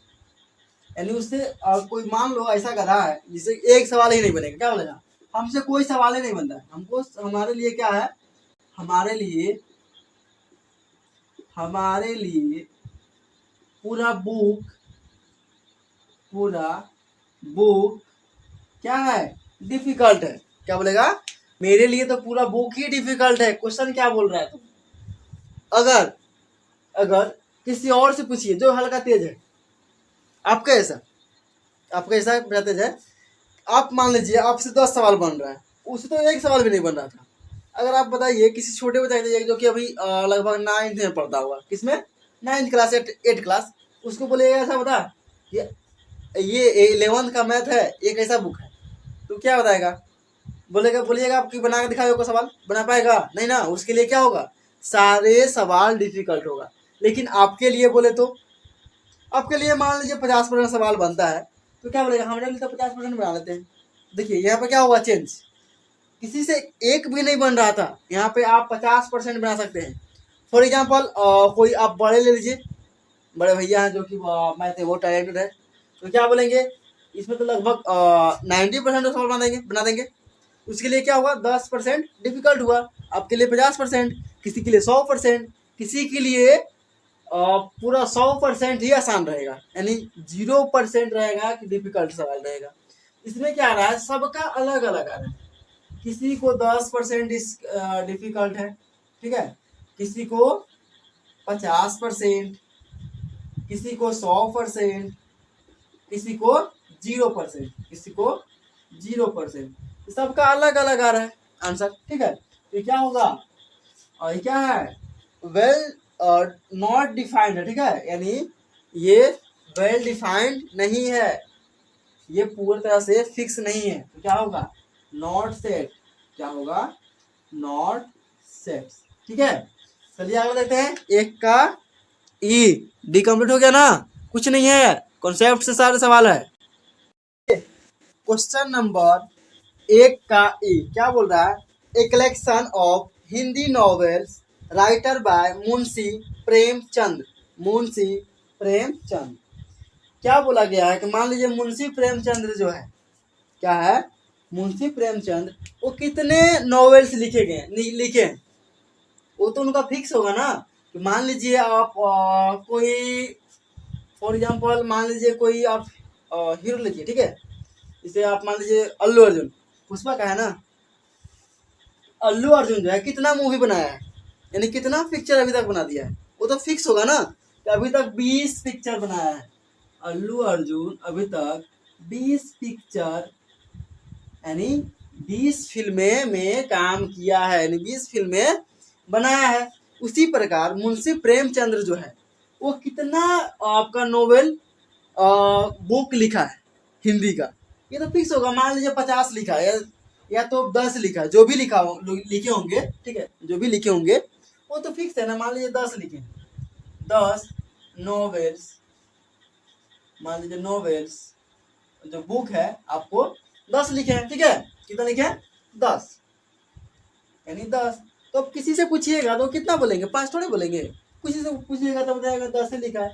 यानी उससे कोई मान लो ऐसा कर रहा है जिससे एक सवाल ही नहीं बनेगा, क्या बोलेगा, हमसे कोई सवाल ही नहीं बनता है। हमको हमारे लिए क्या है, हमारे लिए पूरा बुक क्या है, डिफिकल्ट है, क्या बोलेगा, मेरे लिए तो पूरा बुक ही डिफिकल्ट है। क्वेश्चन क्या बोल रहा है तुम, अगर किसी और से पूछिए जो हल्का तेज है, आपका ऐसा तेज है, आप मान लीजिए आपसे 10 सवाल बन रहा है, उससे तो एक सवाल भी नहीं बन रहा था। अगर आप बताइए किसी छोटे बच्चे को जो कि अभी लगभग 9th में पढ़ता हुआ, किसमें 9th क्लास या 8th क्लास, उसको बोलिएगा ऐसा बता ये 11th का मैथ है, ये कैसा बुक है, तो क्या बताएगा, बोलिएगा आपकी बना के दिखाओ को सवाल, बना पाएगा नहीं ना, उसके लिए क्या होगा, सारे सवाल डिफिकल्ट होगा। लेकिन आपके लिए बोले तो, आपके लिए मान लीजिए 50% सवाल बनता है, तो क्या बोलेगा, हमारे लिए तो 50% बना लेते हैं। देखिए यहाँ पे क्या हुआ चेंज, किसी से एक भी नहीं बन रहा था, यहाँ पे आप 50% बना सकते हैं। फॉर एग्जाम्पल कोई आप बड़े ले लीजिए, बड़े भैया हैं जो कि मैथ वो टैलेंटेड है, तो क्या बोलेंगे, इसमें तो लगभग 90% सवाल बना देंगे। उसके लिए क्या हुआ, 10% डिफिकल्ट हुआ, आपके लिए 50%, किसी के लिए 100%, किसी के लिए पूरा 100% ही आसान रहेगा, यानी 0% रहेगा कि डिफिकल्ट सवाल रहेगा। इसमें क्या आ रहा है, सबका अलग अलग आ रहा है, किसी को 10% डिफिकल्ट है, ठीक है, किसी को 50%, किसी को 100%, किसी को 0%, सबका अलग अलग आ रहा है आंसर, ठीक है। तो क्या होगा, और क्या है, वेल नॉट डिफाइंड है, ठीक है, यानी ये वेल डिफाइंड नहीं है, ये पूरी तरह से फिक्स नहीं है, तो क्या होगा, नॉट सेट, क्या होगा, नॉट सेट, ठीक है। चलिए आगे देखते हैं, एक का ई डी कंप्लीट हो गया ना, कुछ नहीं है, कॉन्सेप्ट से सारे सवाल है। क्वेश्चन नंबर एक का ई क्या बोल रहा है, a collection of Hindi novels writer by Munshi Premchand, क्या बोला गया है कि मान लीजिए मुंशी प्रेमचंद जो है, क्या है, मुंशी प्रेमचंद वो कितने नॉवेल्स लिखे हैं, वो तो उनका फिक्स होगा ना, कि मान लीजिए आप कोई फॉर एग्जांपल मान लीजिए कोई आप हीरो लीजिए, ठीक है, इसे आप मान लीजिए अल्लू अर्जुन, पुष्पा का है ना, अल्लू अर्जुन जो है कितना मूवी बनाया है, यानी कितना पिक्चर अभी तक बना दिया है, वो तो फिक्स होगा ना, कि अभी तक 20 पिक्चर बनाया है अल्लू अर्जुन, अभी तक 20 पिक्चर यानी 20 फिल्में में काम किया है, यानी 20 फिल्में बनाया है। उसी प्रकार मुंशी प्रेमचंद्र जो है वो कितना आपका नोवेल बुक लिखा है हिंदी का, ये तो फिक्स होगा, मान लीजिए 50 लिखा है या तो 10 लिखा है, जो भी लिखे होंगे, ठीक है, जो भी लिखे होंगे वो तो फिक्स है ना, मान लीजिए 10 लिखे, 10 नॉवेल्स, मान लीजिए नॉवेल्स जो बुक है आपको 10 लिखे हैं, ठीक है, कितना लिखे हैं, 10, यानी 10, तो अब किसी से पूछिएगा तो कितना बोलेंगे, 5 थोड़े बोलेंगे, किसी से पूछिएगा तो बताएगा 10 ही लिखा है,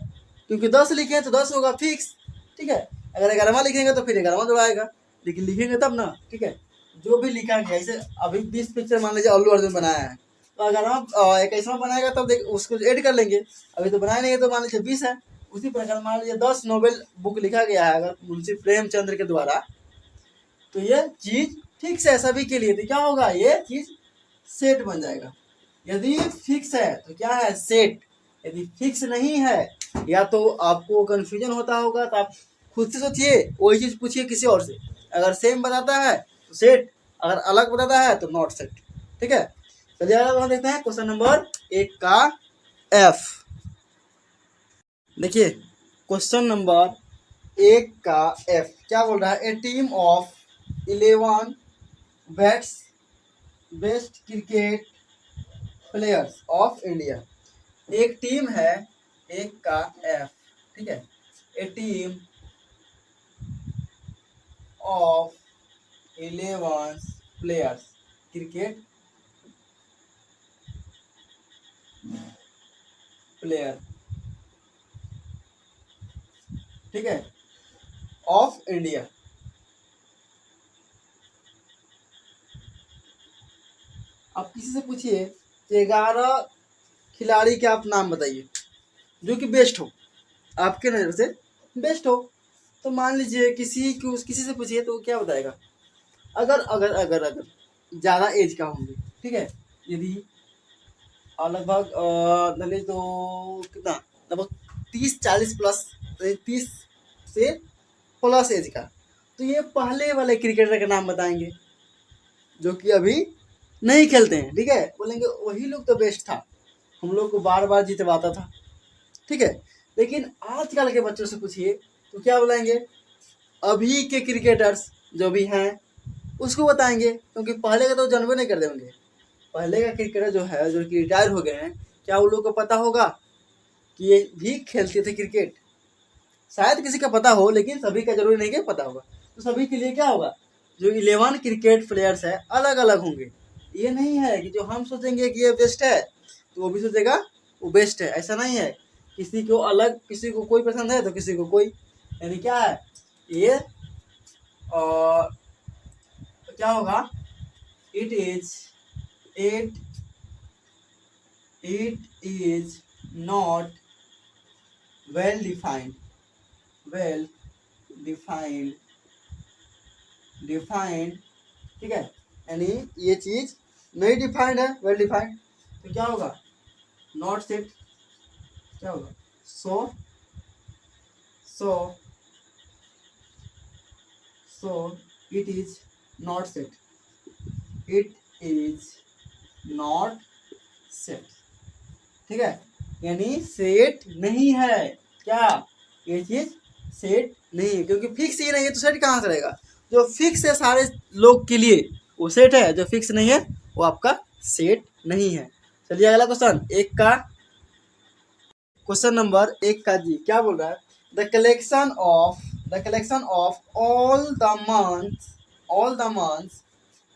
क्योंकि 10 लिखे हैं तो 10 होगा फिक्स, ठीक है। अगर 11वां लिखेंगे तो फिर 11वां जुड़ाएगा, लेकिन लिखेंगे तब ना, ठीक है, जो भी लिखा गया, जैसे अभी 20 पिक्चर मान लीजिए अल्लू अर्जुन बनाया है, तो 21वां बनाएगा तब उसको ऐड कर लेंगे, अभी तो बनाए नहीं है, तो मान लीजिए 20 है। उसी प्रकार मान लीजिए 10 नोवेल बुक लिखा गया है अगर मुंशी प्रेमचंद्र के द्वारा, तो ये चीज फिक्स है सभी के लिए, तो क्या होगा, ये चीज सेट बन जाएगा। यदि फिक्स है तो क्या है, सेट, यदि फिक्स नहीं है या तो आपको कंफ्यूजन होता होगा, तो आप खुद से सोचिए, वही चीज पूछिए किसी और से, अगर सेम बताता है तो सेट, अगर अलग बताता है तो नॉट सेट, ठीक है। चलिए आगे देखते हैं क्वेश्चन नंबर 1 का एफ। देखिए क्वेश्चन नंबर 1 का एफ क्या बोल रहा है, a team of 11 best cricket players of India, एक टीम है एक का एफ, ठीक है। A team of 11 players, cricket player, ठीक है, ऑफ इंडिया। आप किसी से पूछिए कि 11 खिलाड़ी के आप नाम बताइए जो कि बेस्ट हो, आपके नज़र से बेस्ट हो। तो मान लीजिए किसी से पूछिए तो क्या बताएगा, अगर अगर अगर अगर ज़्यादा एज का होंगे, ठीक है, यदि लगभग नले तो कितना, लगभग 30-40 प्लस, 30 से प्लस एज का, तो ये पहले वाले क्रिकेटर का नाम बताएंगे जो कि अभी नहीं खेलते हैं, ठीक है, बोलेंगे वही लोग तो बेस्ट था, हम लोग को बार बार जितवाता था, ठीक है। लेकिन आजकल के बच्चों से पूछिए तो क्या बोलेंगे, अभी के क्रिकेटर्स जो भी हैं उसको बताएंगे, क्योंकि पहले का तो जानबे नहीं करते होंगे। पहले का क्रिकेटर जो है, जो कि रिटायर हो गए हैं, क्या उन लोग को पता होगा कि ये भी खेलते थे क्रिकेट? शायद किसी का पता हो, लेकिन सभी का जरूरी नहीं कि पता होगा। तो सभी के लिए क्या होगा, जो 11 क्रिकेट प्लेयर्स है अलग अलग होंगे। ये नहीं है कि जो हम सोचेंगे कि ये बेस्ट है तो वो भी सोचेगा वो बेस्ट है, ऐसा नहीं है। किसी को अलग, किसी को कोई पसंद है तो किसी को कोई, यानी क्या है ये क्या होगा, it is not well defined ठीक है, यानी ये चीज नहीं डिफाइंड है, वेल डिफाइंड, तो क्या होगा, नॉट सेट, क्या होगा, so it is not set, ठीक है, यानी सेट नहीं है। क्या ये चीज सेट नहीं है, क्योंकि फिक्स ही नहीं है तो सेट कहाँ से रहेगा। जो फिक्स है सारे लोग के लिए वो सेट है, जो फिक्स नहीं है वो आपका सेट नहीं है। चलिए अगला क्वेश्चन, क्वेश्चन नंबर 1 का जी क्या बोल रहा है, the collection of all the months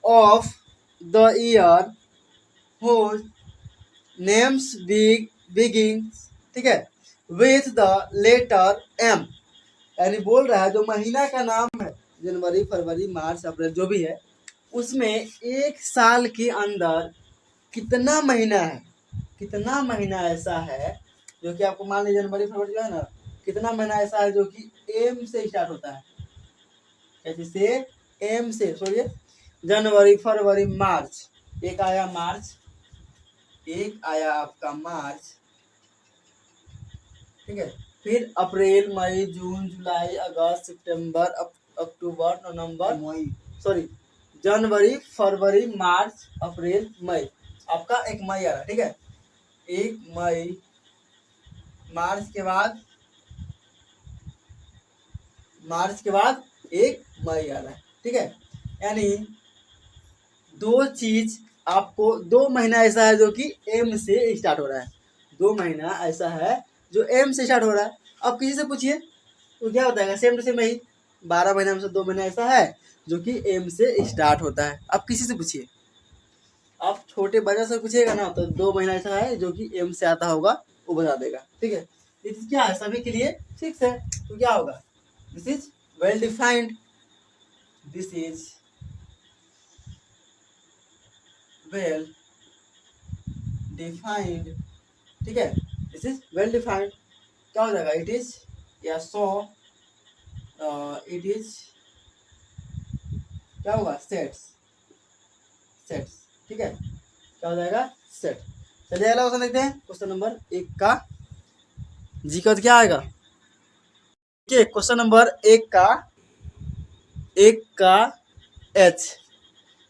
of the year whose names begins, ठीक है, with the letter M, यानी बोल रहा है जो महीना का नाम है, जनवरी फरवरी मार्च अप्रैल जो भी है, उसमें एक साल के अंदर कितना महीना ऐसा है जो कि आपको मान लीजिए जनवरी फरवरी जो है ना, कितना महीना ऐसा है जो कि एम से स्टार्ट होता है, कैसे से एम से, सोचिए जनवरी फरवरी मार्च, एक आया आपका मार्च, ठीक है, फिर अप्रैल मई जून जुलाई अगस्त सितंबर अक्टूबर नवंबर जनवरी फरवरी मार्च अप्रैल मई, आपका एक मई आ रहा है, ठीक है, एक मई, मार्च के बाद एक मई आ रहा है, ठीक है, यानी दो चीज आपको, 2 महीना ऐसा है जो कि एम से स्टार्ट हो रहा है, 2 महीना ऐसा है जो एम से स्टार्ट हो रहा है। अब किसी से पूछिए तो क्या बताएगा, सेम टू सेम ही, 12 महीना में से 2 महीना ऐसा है जो कि एम से स्टार्ट होता है। अब किसी से पूछिए, आप छोटे बच्चे से पूछिएगा ना तो 2 महीना ऐसा है जो कि एम से आता होगा, वो बता देगा, ठीक है। इस क्या है, सभी के लिए फिक्स है, तो क्या होगा, दिस इज वेल डिफाइंड, ठीक है, दिस इज वेल डिफाइंड, क्या हो जाएगा, इट इज या सो इट इज, क्या होगा, सेट्स, ठीक है, क्या हो जाएगा, सेट। चलिए अगला क्वेश्चन देखते हैं, क्वेश्चन नंबर 1 का जी का क्या आएगा, ठीक, क्वेश्चन नंबर 1 का एच,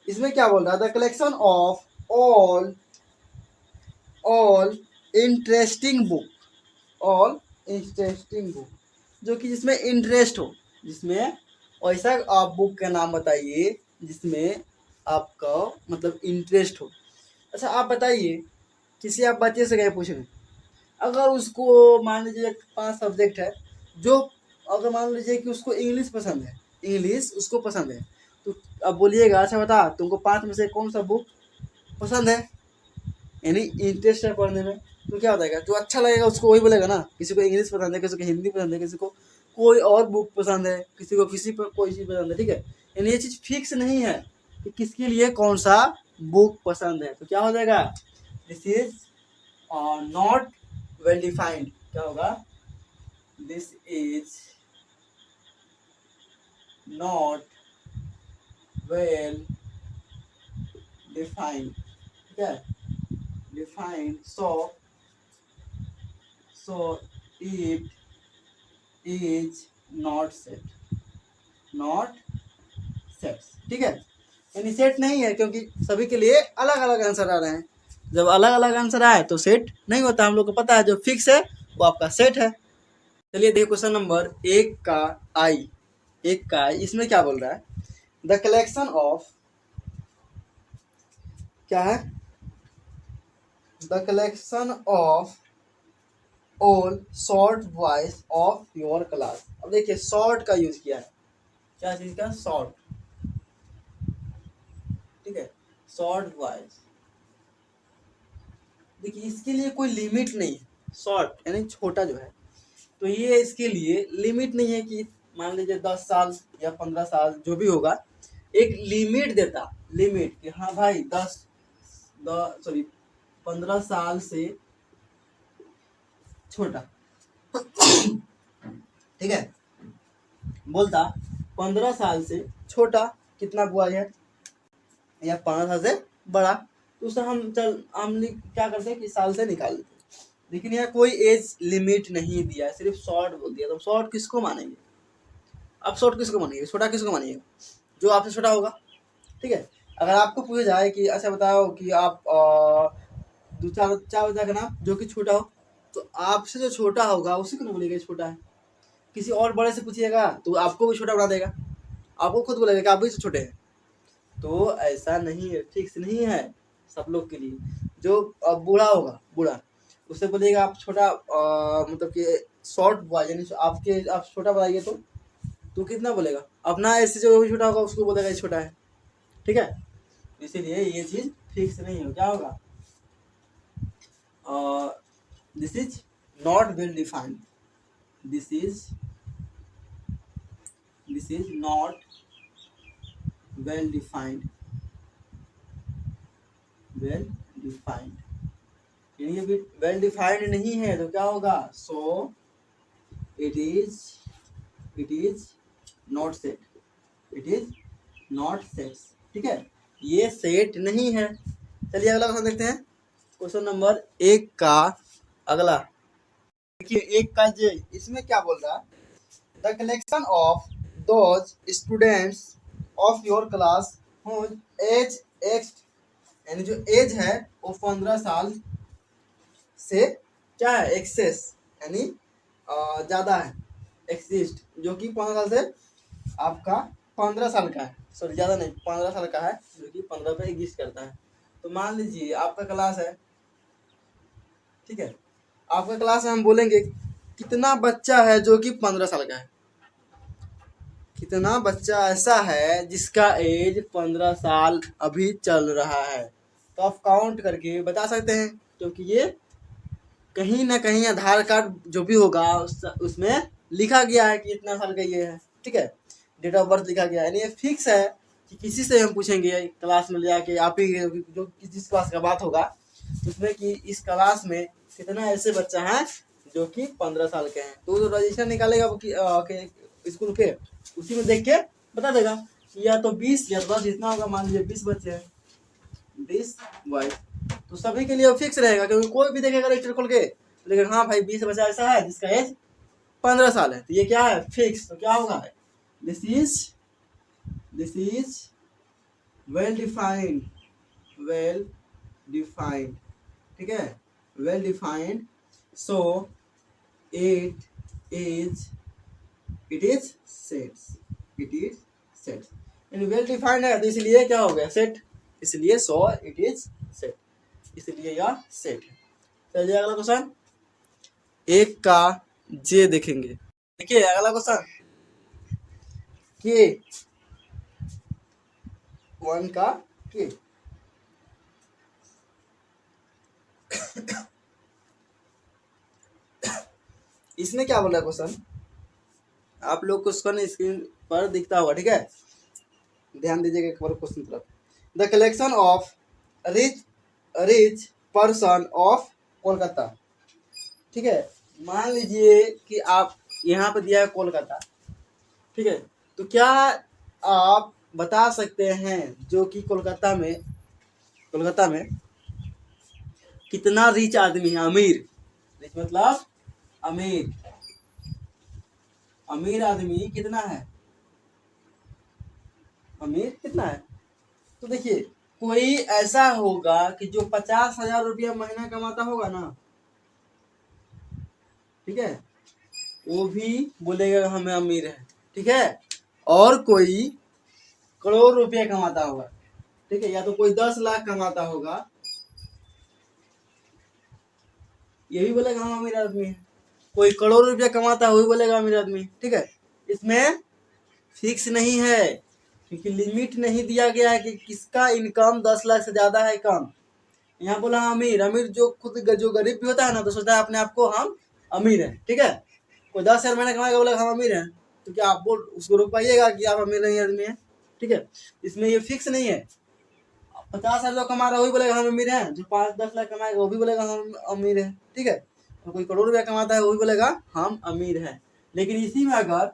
इसमें क्या बोल रहा है, the collection of all interesting book, जो कि जिसमें इंटरेस्ट हो, जिसमें ऐसा आप बुक का नाम बताइए जिसमें आपका मतलब इंटरेस्ट हो। अच्छा आप बताइए, किसी आप बच्चे से गए पूछने, अगर उसको मान लीजिए 5 सब्जेक्ट है, जो अगर मान लीजिए कि उसको इंग्लिश पसंद है, इंग्लिश उसको पसंद है, तो अब बोलिएगा अच्छा बता तुमको 5 में से कौन सा बुक पसंद है, यानी इंटरेस्ट है पढ़ने में, तो क्या बताएगा, जो अच्छा लगेगा उसको वही बोलेगा ना। किसी को इंग्लिश पसंद है, किसी को हिंदी पसंद है, किसी को कोई और बुक पसंद है, किसी को किसी पर कोई चीज़ पसंद है, ठीक है। यानी ये चीज़ फिक्स नहीं है कि किसके लिए कौन सा बुक पसंद है, तो क्या हो जाएगा, this is not well defined. क्या होगा, this is not well defined, ठीक है, defined. so it is not set, ठीक है। यानी सेट नहीं है, क्योंकि सभी के लिए अलग अलग आंसर आ रहे हैं। जब अलग अलग आंसर आए तो सेट नहीं होता, हम लोग को पता है जो फिक्स है वो आपका सेट है। चलिए देखिए क्वेश्चन नंबर 1 का आई, इसमें क्या बोल रहा है, द कलेक्शन ऑफ, क्या है, the collection of all short voice of your class. अब देखिए शॉर्ट का यूज किया है, क्या चीज का, शॉर्ट, ठीक है, शॉर्ट वॉइस। देखिए इसके लिए कोई लिमिट नहीं है, शॉर्ट यानी छोटा जो है, तो ये इसके लिए लिमिट नहीं है कि मान लीजिए 10 साल या 15 साल जो भी होगा, एक लिमिट देता, लिमिट कि हाँ भाई 15 साल से छोटा, ठीक है, बोलता 15 साल से छोटा कितना बुआ है, या 5 साल से बड़ा, तो उसे हम क्या करते हैं कि साल से निकाल देते हैं। लेकिन यहाँ कोई एज लिमिट नहीं दिया है, सिर्फ शॉर्ट बोल दिया, तो शॉर्ट किसको मानेंगे, अब शॉर्ट किसको मानेंगे, छोटा किसको मानेंगे, जो आपसे छोटा होगा, ठीक है। अगर आपको पूछा जाए कि अच्छा बताओ कि आप दो चार बता का नाम जो कि छोटा हो, तो आपसे जो छोटा होगा उसी को ना बोलेगा छोटा है। किसी और बड़े से पूछिएगा तो आपको भी छोटा बना देगा, आपको खुद बोलेगा कि आप भी छोटे हैं। तो ऐसा नहीं है, फिक्स नहीं है सब लोग के लिए। जो बूढ़ा होगा, बूढ़ा, उससे बोलिएगा आप छोटा, मतलब कि शॉर्ट बॉय, यानी आप छोटा बनाइए तो कितना बोलेगा, अपना ऐसे जो भी छोटा होगा उसको बोलेगा ये छोटा है, ठीक है। इसीलिए ये चीज फिक्स नहीं है, क्या होगा, this is not well defined, this is not well defined, यानी अभी वेल डिफाइंड नहीं है, तो क्या होगा, so it is not set, ठीक है, ये सेट नहीं है। चलिए अगला क्वेश्चन देखते हैं, क्वेश्चन नंबर 1 का अगला, देखिए 1 का जे, इसमें क्या बोल रहा है, the collection of those students of your class whose age X, यानी जो एज है वो 15 साल से क्या है, एक्सेस, यानी ज़्यादा है, एक्सिस्ट, जो कि 15 साल से आपका 15 साल का है, सॉरी ज़्यादा नहीं 15 साल का है, जो कि 15 पे एग्जिस्ट करता है। तो मान लीजिए आपका क्लास है, ठीक है, आपका क्लास में हम बोलेंगे कितना बच्चा है जो कि 15 साल का है, कितना बच्चा ऐसा है जिसका एज 15 साल अभी चल रहा है, तो आप काउंट करके बता सकते हैं, क्योंकि ये कहीं ना कहीं आधार कार्ड जो भी होगा उसमें लिखा गया है कि इतना साल का ये है, ठीक है, डेट ऑफ बर्थ लिखा गया है, यानी ये फिक्स है कि किसी से हम पूछेंगे क्लास में ले जाके, आप ही जो जिस क्लास का बात होगा उसमें कि इस क्लास में कितना ऐसे बच्चा है जो कि 15 साल के हैं, तो रजिस्टर निकालेगा स्कूल के, उसी में देख के बता देगा कि या तो 20 या 10 जितना होगा, मान लीजिए 20 बच्चे हैं, 20 बॉयज, तो सभी के लिए फिक्स रहेगा, क्योंकि कोई भी देखेगा रजिस्टर खोल के, लेकिन हाँ भाई 20 बच्चा ऐसा है जिसका एज 15 साल है, तो ये क्या है, फिक्स, तो क्या होगा, दिस इज वेल डिफाइंड, ठीक है, well defined, so it is set, यानी वेल डिफाइंड है, तो इसलिए क्या हो गया, सेट, इसलिए सो इट इज सेट, इसलिए यह सेट है। चलिए अगला क्वेश्चन, एक का जे देखेंगे। देखिए अगला क्वेश्चन, के वन का के, इसमें क्या बोला क्वेश्चन, आप लोग क्वेश्चन स्क्रीन पर दिखता होगा, ठीक है, ध्यान दीजिएगा एक बार क्वेश्चन तरफ। The collection of rich rich person of Kolkata, ठीक है, मान लीजिए कि आप यहाँ पे दिया है कोलकाता, ठीक है, तो क्या आप बता सकते हैं जो कि कोलकाता में कितना रिच आदमी है, अमीर, रिच मतलब अमीर, अमीर आदमी कितना है, अमीर कितना है। तो देखिए कोई ऐसा होगा कि जो 50,000 रुपया महीना कमाता होगा ना, ठीक है, वो भी बोलेगा हमें अमीर है, ठीक है, और कोई करोड़ रुपया कमाता होगा, ठीक है, या तो कोई 10 लाख कमाता होगा, ये भी बोलेगा हम अमीर आदमी है, कोई करोड़ रुपया कमाता है वो भी बोलेगा अमीर आदमी, ठीक है। इसमें फिक्स नहीं है क्योंकि लिमिट नहीं दिया गया है कि किसका इनकम 10 लाख से ज्यादा है कम। यहाँ बोला अमीर, अमीर जो खुद जो गरीब भी होता है ना तो सोचता है अपने आप को हम अमीर हैं, ठीक है, कोई 10,000 महीना कमाएगा बोलेगा हम अमीर हैं, तो क्या आप बोल उसको रोक पाइएगा कि आप अमीर नहीं आदमी हैं, ठीक है। इसमें ये फिक्स नहीं है, 50,000 जो कमा रहा है वही बोलेगा हम अमीर हैं, जो 5-10 लाख कमाएगा वो भी बोलेगा हम अमीर हैं, ठीक है, और कोई करोड़ रुपया कमाता है वो भी बोलेगा हम अमीर हैं। लेकिन इसी में अगर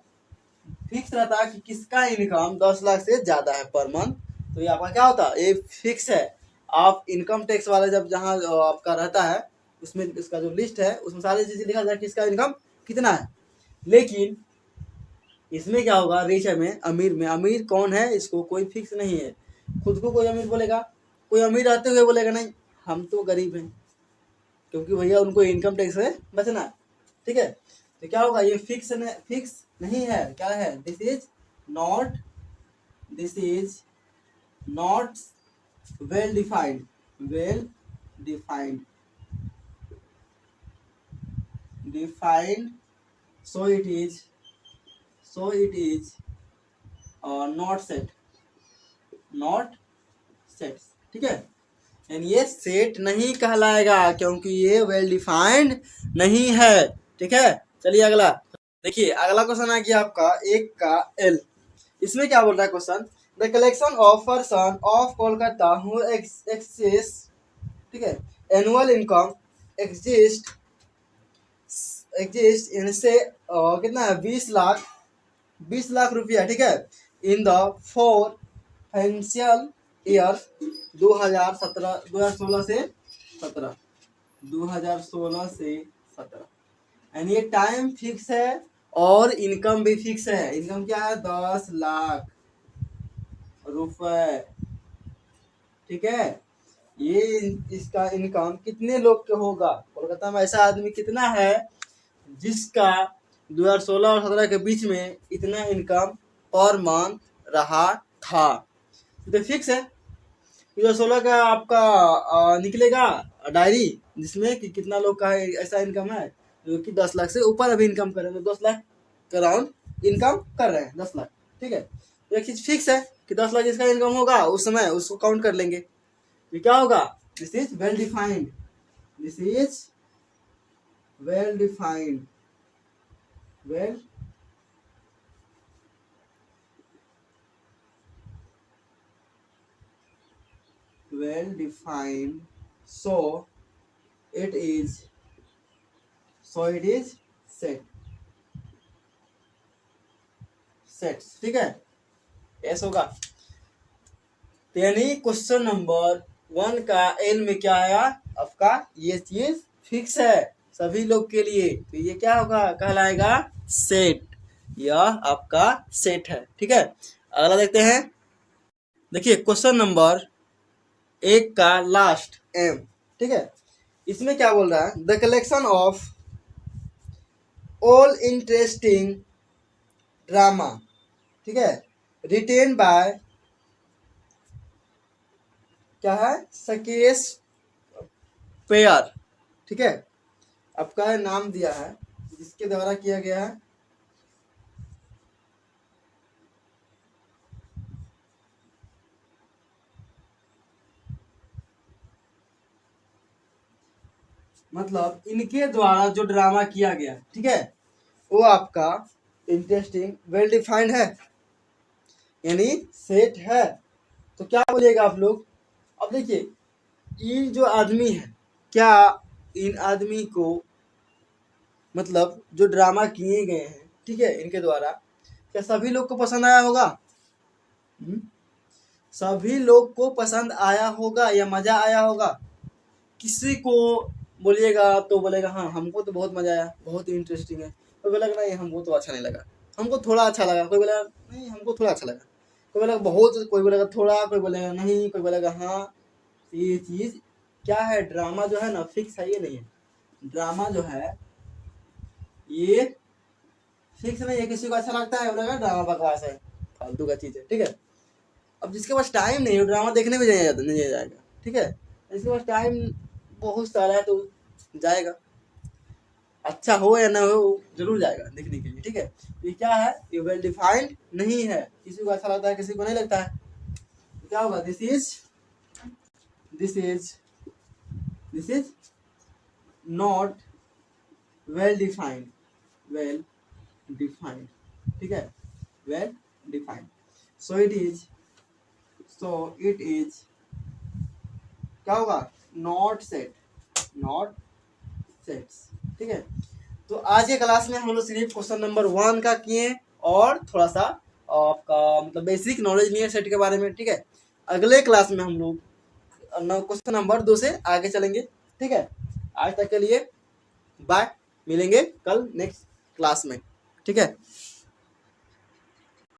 फिक्स रहता कि किसका इनकम 10 लाख से ज्यादा है पर मंथ, तो ये आपका क्या होता, ये फिक्स है। आप इनकम टैक्स वाले जब जहाँ आपका रहता है उसमें इसका जो लिस्ट है उसमें सारी चीजें लिखा जाए किसका इनकम कितना है। लेकिन इसमें क्या होगा, रिच में अमीर कौन है इसको कोई फिक्स नहीं है, खुद को कोई अमीर बोलेगा, कोई अमीर रहते हुए बोलेगा नहीं हम तो गरीब हैं, क्योंकि भैया उनको इनकम टैक्स से बचना है, ठीक है। तो क्या होगा, ये फिक्स नहीं है, क्या है, this is not well defined, so it is not set, ठीक है, यानी ये सेट नहीं कहलाएगा क्योंकि ये वेल डिफाइंड नहीं है, ठीक है। चलिए अगला देखिए, अगला क्वेश्चन आ गया आपका एक का एल। इसमें क्या बोल रहा है question, the collection of person of Kolkata who exist, ठीक है, एनुअल इनकम एग्जिस्ट इनसे कितना है 20 लाख रुपया, ठीक है, इन द 4 फाइनेंशियल ईयर 2016 से 17 यानी ये टाइम फिक्स है और इनकम भी फिक्स है। इनकम क्या है, 10 लाख रुपए, ठीक है। ये इसका इनकम कितने लोग के होगा, कोलकाता में ऐसा आदमी कितना है जिसका 2016 और 17 के बीच में इतना इनकम पर मंथ रहा था, तो फिक्स है। 2016 का आपका निकलेगा डायरी जिसमें कि कितना लोग का ऐसा इनकम है जो कि 10 लाख से ऊपर अभी इनकम कर रहे हैं, तो 10 लाख के अराउंड इनकम कर रहे हैं, 10 लाख, ठीक है। तो एक चीज फिक्स है कि 10 लाख जिसका इनकम होगा उस समय उसको काउंट कर लेंगे। ये क्या होगा, this is well defined, well defined so it is set, ठीक है, ऐसा होगा। तो यानी क्वेश्चन नंबर 1 का एल में क्या आया आपका, ये चीज फिक्स है सभी लोग के लिए, तो ये क्या होगा, कहलाएगा सेट, यह आपका सेट है, ठीक है। अगला देखते हैं, देखिए क्वेश्चन नंबर 1 का लास्ट एम, ठीक है, इसमें क्या बोल रहा है, the collection of all interesting drama, ठीक है, रिटेन बाय क्या है, सकेश पेयर, ठीक है, आपका नाम दिया है जिसके द्वारा किया गया है मतलब इनके द्वारा जो ड्रामा किया गया, ठीक है, वो आपका इंटरेस्टिंग वेल डिफाइंड है, यानी सेट है। तो क्या बोलिएगा आप लोग? अब देखिए, ये जो आदमी है, क्या इन आदमी को मतलब जो ड्रामा किए गए हैं, ठीक है, इनके द्वारा, क्या सभी लोग को पसंद आया होगा? सभी लोग को पसंद आया होगा या मजा आया होगा? किसी को बोलिएगा तो बोलेगा हाँ हमको तो बहुत मजा आया, बहुत ही इंटरेस्टिंग है। कोई बोलेगा नहीं हमको तो अच्छा नहीं लगा, हमको थोड़ा अच्छा लगा। कोई बोलेगा नहीं हमको थोड़ा अच्छा लगा। कोई बोलेगा बहुत, कोई बोलेगा थोड़ा, कोई बोलेगा नहीं, कोई बोलेगा हाँ। ये चीज़ क्या है, ड्रामा जो है ना फिक्स है, ये नहीं है। ड्रामा जो है ये फिक्स नहीं है। किसी को अच्छा लगता है बोलेगा ड्रामा बकवास है, फालतू का चीज़ है, ठीक है। अब जिसके पास टाइम नहीं है ड्रामा देखने में नहीं जाएगा, ठीक है। जिसके पास टाइम बहुत सारा है तो जाएगा, अच्छा हो या ना हो जरूर जाएगा देखने के लिए, ठीक है। ये क्या है, ये वेल डिफाइंड नहीं है। किसी को अच्छा लगता है, किसी को नहीं लगता है। तो क्या होगा, this is not well defined, ठीक है, well defined. So it is क्या होगा, नॉट सेट्स, ठीक है। तो आज के क्लास में हम लोग सिर्फ क्वेश्चन नंबर 1 का किए और थोड़ा सा आपका मतलब बेसिक नॉलेज नहीं है सेट के बारे में, ठीक है। अगले क्लास में हम लोग क्वेश्चन नंबर 2 से आगे चलेंगे, ठीक है। आज तक के लिए बाय, मिलेंगे कल नेक्स्ट क्लास में, ठीक है।